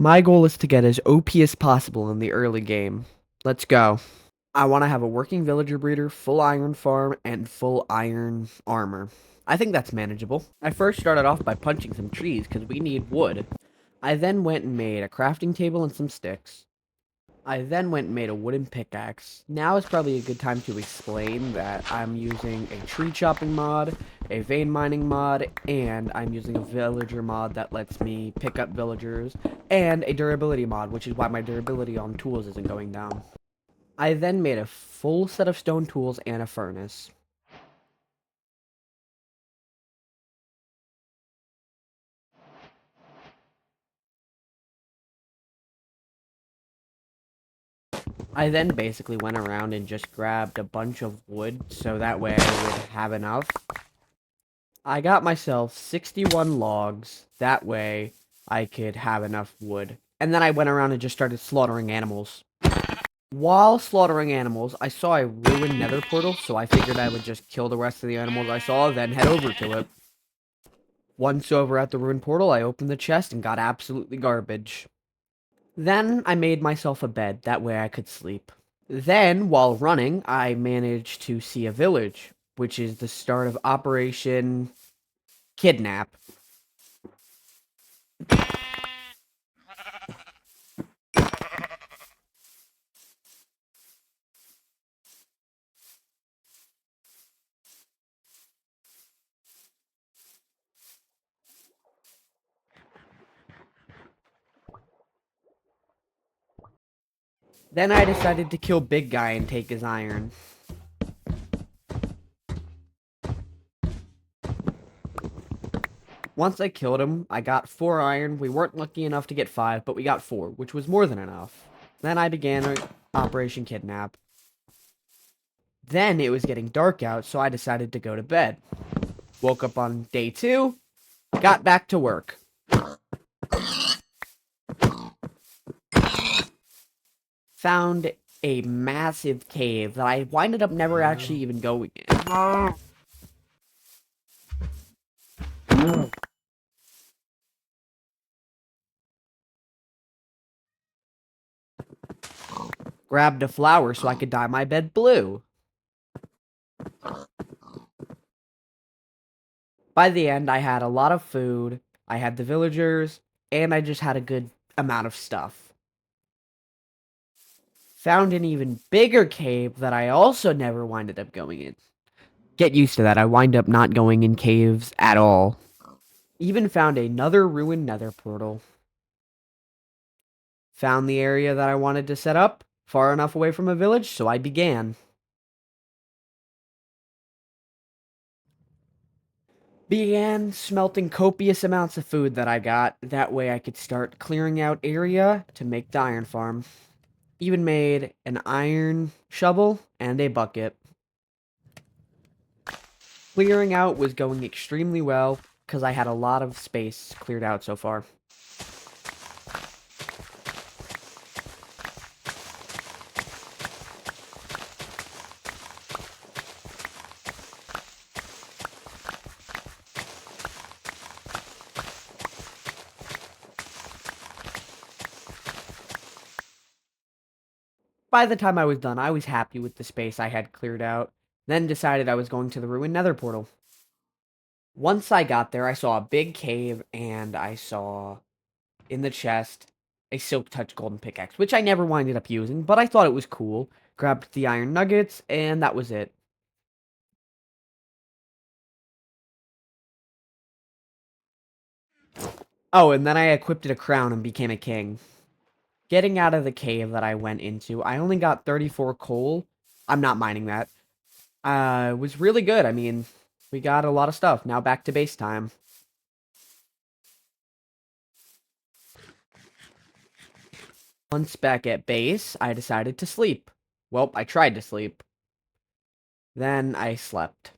My goal is to get as OP as possible in the early game. Let's go. I want to have a working villager breeder, full iron farm, and full iron armor. I think that's manageable. I first started off by punching some trees because we need wood. I then went and made a crafting table and some sticks. I then went and made a wooden pickaxe. Now is probably a good time to explain that I'm using a tree chopping mod, a vein mining mod, and I'm using a villager mod that lets me pick up villagers, and a durability mod, which is why my durability on tools isn't going down. I then made a full set of stone tools and a furnace. I then basically went around and just grabbed a bunch of wood so that way I would have enough. I got myself 61 logs. That way I could have enough wood. And then I went around and just started slaughtering animals. While slaughtering animals, I saw a ruined nether portal, so I figured I would just kill the rest of the animals I saw, then head over to it. Once over at the ruined portal, I opened the chest and got absolutely garbage. Then I made myself a bed, that way I could sleep. Then, while running, I managed to see a village, which is the start of Operation Kidnap. Then I decided to kill Big Guy and take his iron. Once I killed him, I got 4 iron. We weren't lucky enough to get 5, but we got 4, which was more than enough. Then I began Operation Kidnap. Then it was getting dark out, so I decided to go to bed. Woke up on day 2, got back to work. Found a massive cave that I winded up never actually even going in. Grabbed a flower so I could dye my bed blue. By the end, I had a lot of food, I had the villagers, and I just had a good amount of stuff. Found an even bigger cave that I also never winded up going in. Get used to that, I wind up not going in caves at all. Even found another ruined nether portal. Found the area that I wanted to set up, far enough away from a village, so I began. Began smelting copious amounts of food that I got, that way I could start clearing out area to make the iron farm. Even made an iron shovel and a bucket. Clearing out was going extremely well, because I had a lot of space cleared out so far. By the time I was done, I was happy with the space I had cleared out, then decided I was going to the ruined nether portal. Once I got there, I saw a big cave, and I saw, in the chest, a Silk Touch golden pickaxe, which I never winded up using, but I thought it was cool. Grabbed the iron nuggets, and that was it. Oh, and then I equipped a crown and became a king. Getting out of the cave that I went into, I only got 34 coal. I'm not mining that. It was really good. I mean, we got a lot of stuff. Now back to base time. Once back at base, I decided to sleep. Well, I tried to sleep. Then I slept.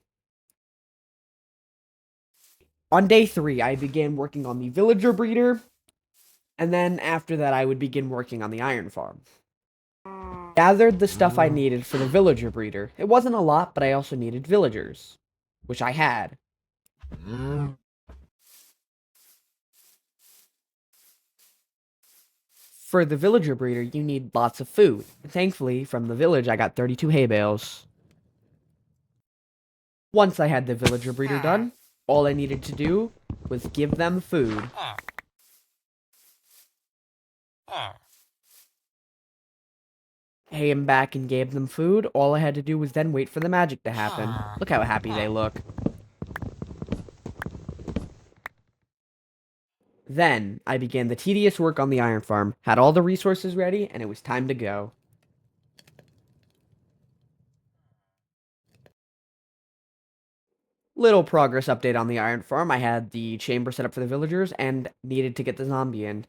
On day 3, I began working on the villager breeder. And then after that, I would begin working on the iron farm. Gathered the stuff I needed for the villager breeder. It wasn't a lot, but I also needed villagers, which I had. For the villager breeder, you need lots of food. Thankfully, from the village, I got 32 hay bales. Once I had the villager breeder done, all I needed to do was give them food. Came back and gave them food. All I had to do was then wait for the magic to happen. Look how happy they look. Then, I began the tedious work on the iron farm, had all the resources ready, and it was time to go. Little progress update on the iron farm. I had the chamber set up for the villagers and needed to get the zombie in.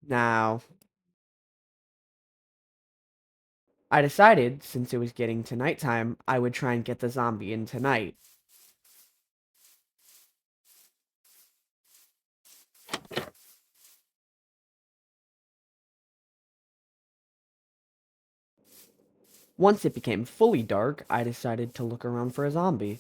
Now, I decided, since it was getting to nighttime, I would try and get the zombie in tonight. Once it became fully dark, I decided to look around for a zombie.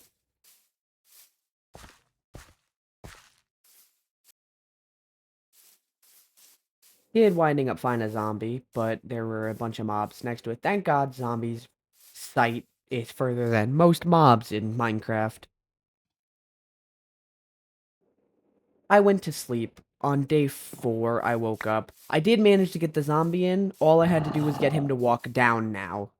Did winding up finding a zombie, but there were a bunch of mobs next to it. Thank God zombies' sight is further than most mobs in Minecraft. I went to sleep. On day 4, I woke up. I did manage to get the zombie in. All I had to do was get him to walk down now.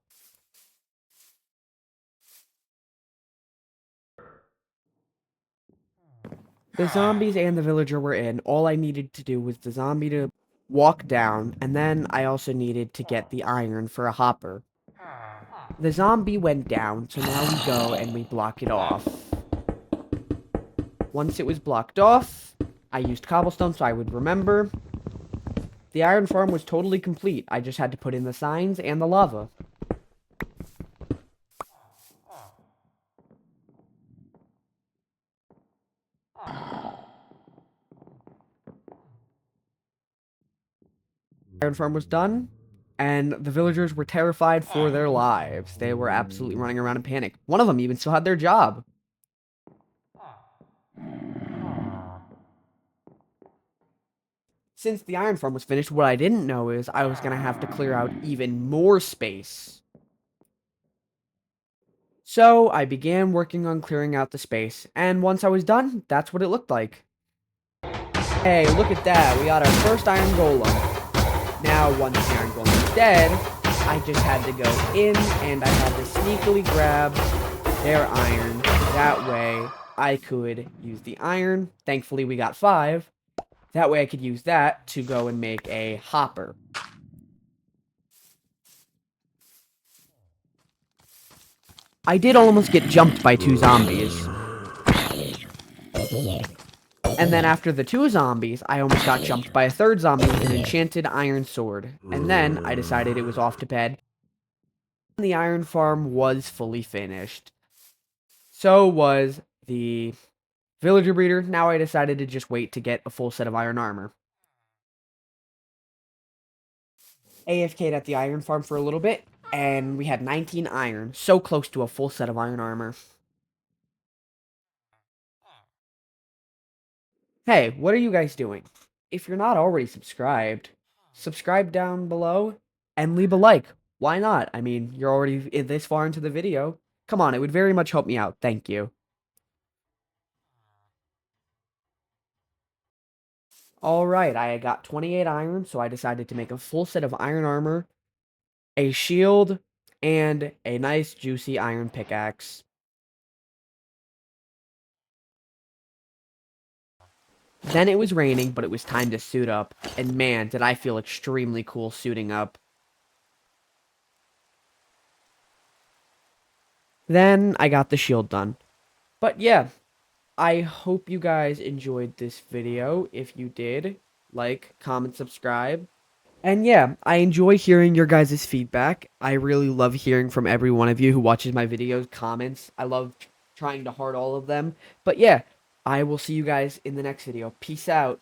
The zombies and the villager were in. All I needed to do was the zombie to walk down, and then I also needed to get the iron for a hopper. The zombie went down, so now we go and we block it off. Once it was blocked off, I used cobblestone so I would remember. The iron farm was totally complete. I just had to put in the signs and the lava. Iron farm was done, and the villagers were terrified for their lives. They were absolutely running around in panic. One of them even still had their job. Since the iron farm was finished, what I didn't know is I was going to have to clear out even more space. So I began working on clearing out the space, and once I was done, that's what it looked like. Hey, look at that, we got our first iron golem. Now, once the iron golem is dead, I just had to go in, and I had to sneakily grab their iron. That way, I could use the iron. Thankfully, we got 5. That way I could use that to go and make a hopper. I did almost get jumped by 2 zombies. And then after the 2 zombies, I almost got jumped by a 3rd zombie with an enchanted iron sword. And then I decided it was off to bed. The iron farm was fully finished. So was the villager breeder. Now I decided to just wait to get a full set of iron armor. AFK'd at the iron farm for a little bit, and we had 19 iron. So close to a full set of iron armor. Hey, what are you guys doing? If you're not already subscribed, subscribe down below and leave a like. Why not? I mean, you're already this far into the video. Come on, it would very much help me out. Thank you. Alright, I got 28 iron, so I decided to make a full set of iron armor, a shield, and a nice juicy iron pickaxe. Then it was raining, but it was time to suit up, and man, did I feel extremely cool suiting up. Then I got the shield done. But yeah, I hope you guys enjoyed this video. If you did, like, comment, subscribe. And yeah, I enjoy hearing your guys' feedback. I really love hearing from every one of you who watches my videos, comments. I love trying to heart all of them. But yeah, I will see you guys in the next video. Peace out.